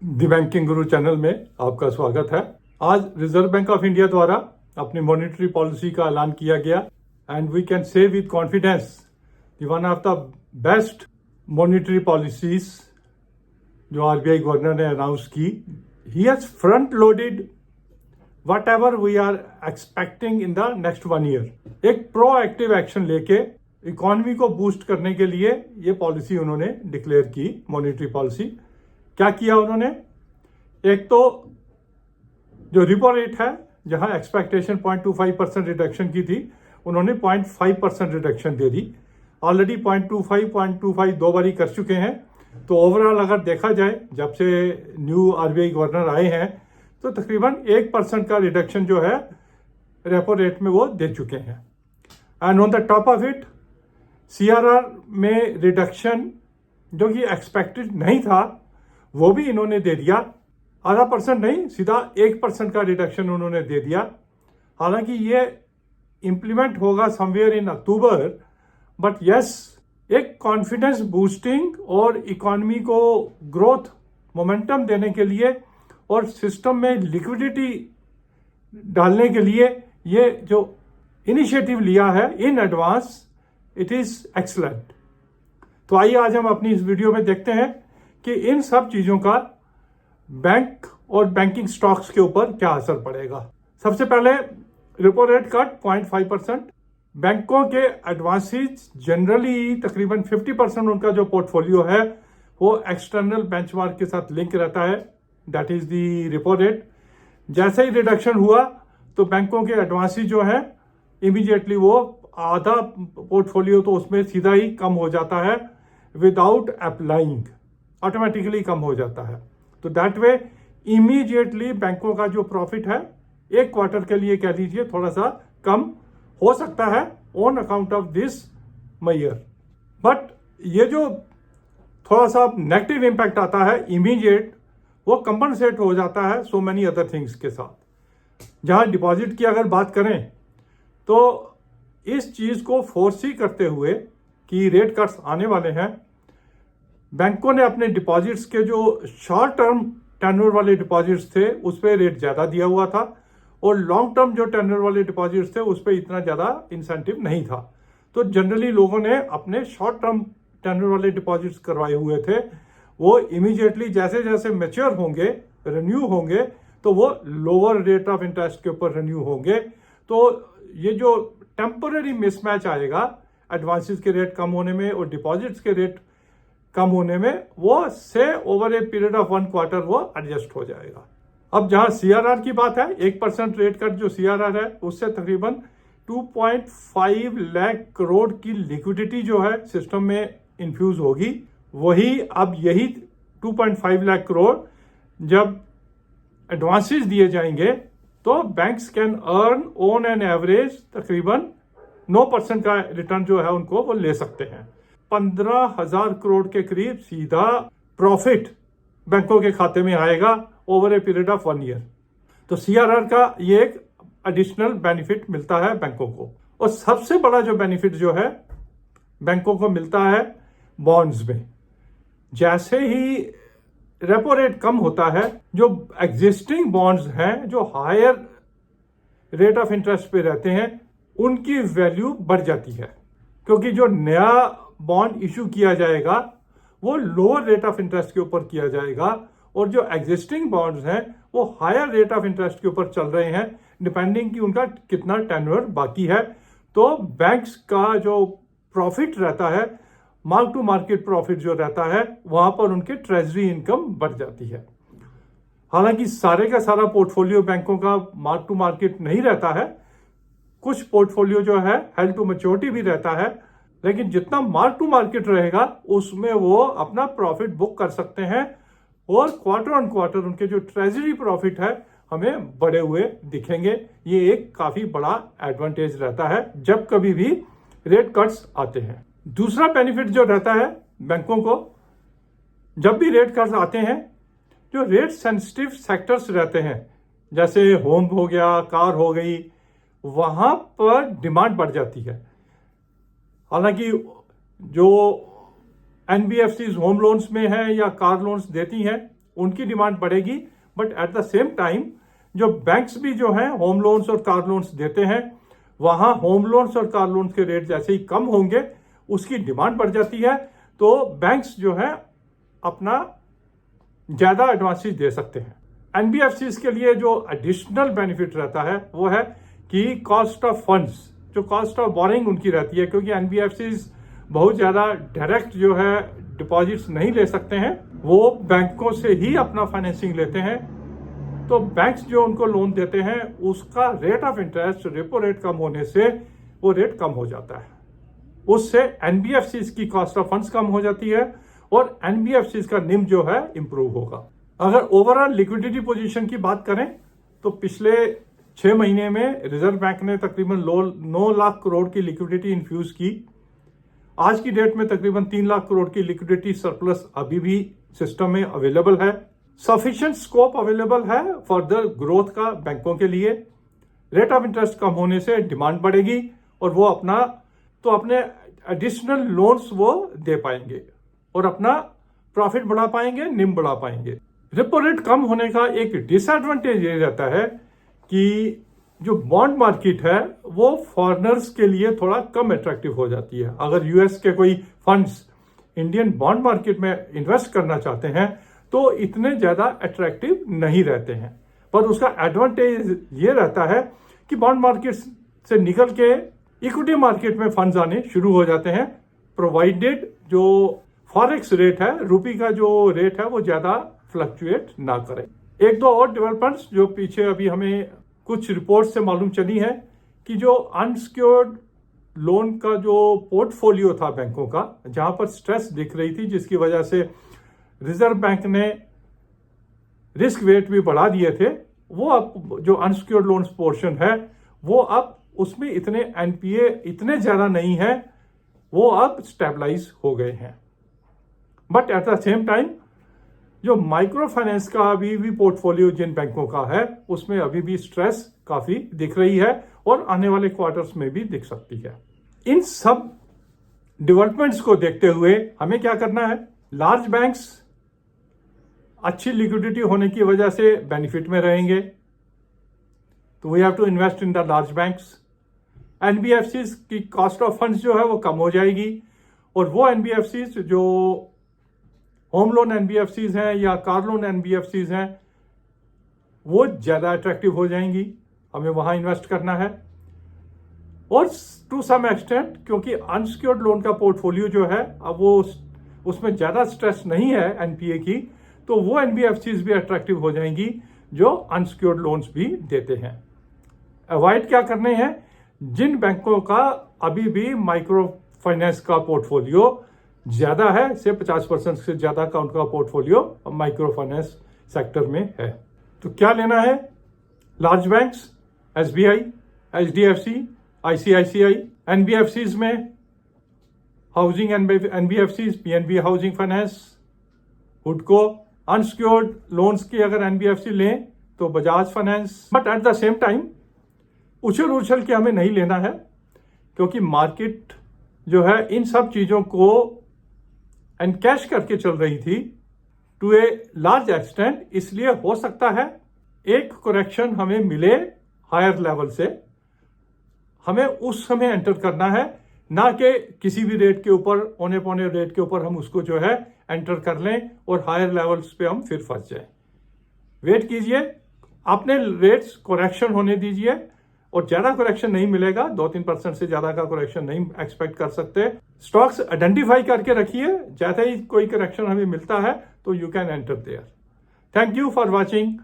The banking Guru channel में आपका स्वागत है। आज रिजर्व बैंक ऑफ इंडिया द्वारा अपनी मॉनेटरी पॉलिसी का ऐलान किया गया and we can say with confidence one of the best monetary policies जो आरबीआई गवर्नर ने अनाउंस की। He has front loaded whatever we are expecting in the next 1 year. एक प्रोएक्टिव एक्शन लेके economy को boost करने के लिए ये पॉलिसी उन्होंने डिक्लेयर की। मॉनेटरी पॉलिसी क्या किया उन्होंने? एक तो जो रिपो रेट है, जहां एक्सपेक्टेशन 0.25% रिडक्शन की थी, उन्होंने 0.5% रिडक्शन दे दी। ऑलरेडी 0.25 दो बारी कर चुके हैं। तो ओवरऑल अगर देखा जाए, जब से न्यू आरबीआई गवर्नर आए हैं, तो तकरीबन 1% का रिडक्शन जो है रेपो रेट में वो दे चुके हैं। And on the top of it CRR में रिडक्शन जो कि एक्सपेक्टेड नहीं था, वो भी इन्होंने दे दिया। आधा परसेंट नहीं, सीधा 1% का रिडक्शन उन्होंने दे दिया। हालांकि ये इंप्लीमेंट होगा somewhere in October, but yes, एक कॉन्फिडेंस बूस्टिंग और इकोनॉमी को ग्रोथ मोमेंटम देने के लिए और सिस्टम में लिक्विडिटी डालने के लिए ये जो इनिशिएटिव लिया है in advance, it is excellent. तो आइए आज हम अपनी इस वीडियो में देखते हैं कि इन सब चीजों का बैंक और बैंकिंग स्टॉक्स के ऊपर क्या असर पड़ेगा। सबसे पहले रेपो रेट कट 0.5%। बैंकों के एडवांसेज जनरली तकरीबन 50% उनका जो पोर्टफोलियो है वो एक्सटर्नल बेंचमार्क के साथ लिंक रहता है, that is the repo rate. जैसे ही रिडक्शन हुआ तो बैंकों के एडवांसेज जो है इमीडिएटली वो आधा पोर्टफोलियो तो उसमें सीधा ही कम हो जाता है, विदाउट अप्लाइंग ऑटोमेटिकली कम हो जाता है। तो दैट वे इमीडिएटली बैंकों का जो प्रॉफिट है एक क्वार्टर के लिए कह लीजिए थोड़ा सा कम हो सकता है on account of this matter. But ये जो थोड़ा सा नेगेटिव इंपैक्ट आता है इमीडिएट, वो कंपनसेट हो जाता है सो मेनी अदर थिंग्स के साथ। जहां डिपॉजिट की अगर बात करें तो इस चीज को फोर्सी करते हुए कि रेट कट्स आने वाले हैं, बैंकों ने अपने डिपॉजिट्स के जो शॉर्ट टर्म टेन्योर वाले डिपॉजिट्स थे उस पर रेट ज्यादा दिया हुआ था, और लॉन्ग टर्म जो टेन्योर वाले डिपॉजिट्स थे उस पर इतना ज्यादा इंसेंटिव नहीं था। तो जनरली लोगों ने अपने शॉर्ट टर्म टेन्योर वाले डिपॉजिट्स करवाए हुए थे, वो इमीडिएटली जैसे जैसे मैच्योर होंगे, रिन्यू होंगे, तो वो लोअर रेट ऑफ इंटरेस्ट के ऊपर रिन्यू होंगे। तो ये जो टेम्पररी मिसमैच आएगा एडवांसेस के रेट कम होने में और डिपॉजिट्स के रेट कम होने में, वो से over a period of 1 quarter वो एडजस्ट हो जाएगा। अब जहां सीआरआर की बात है, 1% रेट कट जो सीआरआर है उससे तकरीबन 2.5 लाख करोड़ की लिक्विडिटी जो है सिस्टम में इन्फ्यूज होगी। वही अब यही 2.5 लाख करोड़ जब एडवांसेस दिए जाएंगे तो banks can earn on an average तकरीबन 9% का रिटर्न जो है उनको वो ले सकते हैं। 15,000 करोड़ के करीब सीधा प्रॉफिट बैंकों के खाते में आएगा over a period of 1 year. तो सीआरआर का ये एक एडिशनल बेनिफिट मिलता है बैंकों को। और सबसे बड़ा जो बेनिफिट जो है बैंकों को मिलता है बॉन्ड्स में। जैसे ही रेपो रेट कम होता है, जो एग्जिस्टिंग बॉन्ड्स हैं जो हायर रेट ऑफ इंटरेस्ट पे रहते हैं, उनकी वैल्यू बढ़ जाती है, क्योंकि जो नया बॉन्ड इशू किया जाएगा वो लोअर रेट ऑफ इंटरेस्ट के ऊपर किया जाएगा, और जो एग्जिस्टिंग बॉन्ड्स हैं वो हायर रेट ऑफ इंटरेस्ट के ऊपर चल रहे हैं, डिपेंडिंग कि उनका कितना टेन्योर बाकी है। तो बैंक्स का जो प्रॉफिट रहता है, मार्क टू मार्केट प्रॉफिट जो रहता है, वहां पर उनके ट्रेजरी इनकम बढ़ जाती है। हालांकि सारे का सारा पोर्टफोलियो बैंकों का मार्क टू मार्केट नहीं रहता है, कुछ पोर्टफोलियो जो है हेल्ड टू मैच्योरिटी भी रहता है, लेकिन जितना मार्क टू मार्केट रहेगा उसमें वो अपना प्रॉफिट बुक कर सकते हैं, और क्वार्टर ऑन क्वार्टर उनके जो ट्रेजरी प्रॉफिट है हमें बढ़े हुए दिखेंगे। ये एक काफी बड़ा एडवांटेज रहता है जब कभी भी रेट कट्स आते हैं। दूसरा बेनिफिट जो रहता है बैंकों को, जब भी रेट कट्स आते हैं, जो रेट सेंसिटिव सेक्टर्स रहते हैं जैसे होम हो गया, कार हो गई, वहां पर डिमांड बढ़ जाती है। हालांकि जो एनबीएफसी होम लोन्स में है या कार लोन्स देती हैं, उनकी डिमांड बढ़ेगी, but at the same time जो बैंक्स भी जो हैं होम लोन्स और कार लोन्स देते हैं, वहां होम लोन्स और कार लोन्स के रेट जैसे ही कम होंगे उसकी डिमांड बढ़ जाती है, तो बैंक्स जो है अपना ज्यादा एडवांसेज दे सकते हैं। एनबीएफसीज के लिए जो एडिशनल बेनिफिट रहता है वो है कि कॉस्ट ऑफ फंड्स, जो कॉस्ट ऑफ बोरिंग उनकी रहती है, क्योंकि एनबीएफसीज बहुत ज्यादा डायरेक्ट जो है डिपॉजिट्स नहीं ले सकते हैं, वो बैंकों से ही अपना फाइनेंसिंग लेते हैं। तो बैंक्स जो उनको लोन देते हैं उसका rate of interest, repo rate कम होने से वो रेट कम हो जाता है, उससे एनबीएफसीज की कॉस्ट ऑफ फंड्स कम हो जाती है और एनबीएफसीज का निम जो है इंप्रूव होगा। अगर ओवरऑल लिक्विडिटी पोजीशन की बात करें तो पिछले 6 महीने में रिजर्व बैंक ने तकरीबन 9 लाख करोड़ की लिक्विडिटी इन्फ्यूज की। आज की डेट में तकरीबन 3 लाख करोड़ की लिक्विडिटी सरप्लस अभी भी सिस्टम में अवेलेबल है। सफिशिएंट स्कोप अवेलेबल है फर्दर ग्रोथ का बैंकों के लिए। रेट ऑफ इंटरेस्ट कम होने से डिमांड बढ़ेगी और वो अपने एडिशनल लोन्स वो दे पाएंगे और अपना प्रॉफिट बढ़ा पाएंगे, निम बढ़ा पाएंगे। रेपो रेट कम होने का एक डिसएडवांटेज ये रहता है कि जो बॉन्ड मार्केट है वो फॉरेनर्स के लिए थोड़ा कम अट्रैक्टिव हो जाती है। अगर यूएस के कोई फंड्स इंडियन बॉन्ड मार्केट में इन्वेस्ट करना चाहते हैं तो इतने ज्यादा अट्रैक्टिव नहीं रहते हैं, पर उसका एडवांटेज ये रहता है कि बॉन्ड मार्केट से निकल के इक्विटी मार्केट में फंड्स आने शुरू हो जाते हैं, प्रोवाइडेड जो फॉरेक्स रेट है, रुपी का जो रेट है वो ज्यादा फ्लक्चुएट ना करे। एक दो और डेवलपमेंट्स जो पीछे अभी हमें कुछ रिपोर्ट से मालूम चली है कि जो अनसिक्योर्ड लोन का जो पोर्टफोलियो था बैंकों का, जहां पर स्ट्रेस दिख रही थी, जिसकी वजह से रिजर्व बैंक ने रिस्क वेट भी बढ़ा दिए थे, वो अब जो अनसिक्योर्ड लोन्स पोर्शन है वो अब उसमें इतने एनपीए इतने ज्यादा नहीं है, वो अब स्टेबलाइज हो गए हैं। But at the same time जो माइक्रो फाइनेंस का अभी भी पोर्टफोलियो जिन बैंकों का है उसमें अभी भी स्ट्रेस काफी दिख रही है और आने वाले क्वार्टर्स में भी दिख सकती है। इन सब डेवलपमेंट्स को देखते हुए हमें क्या करना है? लार्ज बैंक्स अच्छी लिक्विडिटी होने की वजह से बेनिफिट में रहेंगे, तो we have to invest in the large banks. NBFCs की कॉस्ट ऑफ फंड्स जो है वो कम हो जाएगी और वो एनबीएफसीज जो होम लोन एनबीएफसीज हैं या कार लोन एनबीएफसीज हैं वो ज्यादा अट्रैक्टिव हो जाएंगी, हमें वहां इन्वेस्ट करना है। और टू सम एक्सटेंट क्योंकि अनसिक्योर्ड लोन का पोर्टफोलियो जो है अब वो उसमें ज्यादा स्ट्रेस नहीं है एनपीए की, तो वो एनबीएफसीज भी अट्रैक्टिव हो जाएंगी जो अनसिक्योर्ड लोन्स भी देते हैं। अवॉइड क्या करने हैं? जिन बैंकों का अभी भी माइक्रो फाइनेंस का पोर्टफोलियो ज्यादा है, से 50% से ज्यादा का उनका पोर्टफोलियो माइक्रो फाइनेंस सेक्टर में है। तो क्या लेना है? Large banks, SBI, HDFC, ICICI, NBFCs में housing NBFCs, PNB housing finance, हुडको। अनसिक्योर्ड लोन्स की अगर एनबीएफसी लें तो Bajaj finance. But at the same time उछल के हमें नहीं लेना है, क्योंकि मार्केट जो है इन सब चीजों को एनकैश करके चल रही थी टू ए लार्ज एक्सटेंट। इसलिए हो सकता है एक करेक्शन हमें मिले हायर लेवल से, हमें उस समय एंटर करना है, ना कि किसी भी रेट के ऊपर, औने पौने रेट के ऊपर हम उसको जो है एंटर कर लें और हायर लेवल्स पे हम फिर फंस जाएं। वेट कीजिए, अपने रेट्स करेक्शन होने दीजिए और ज्यादा करेक्शन नहीं मिलेगा, 2-3% से ज्यादा का करेक्शन नहीं एक्सपेक्ट कर सकते। स्टॉक्स आइडेंटिफाई करके रखिए, जैसे ही कोई करेक्शन हमें मिलता है तो you can enter there. Thank you for watching.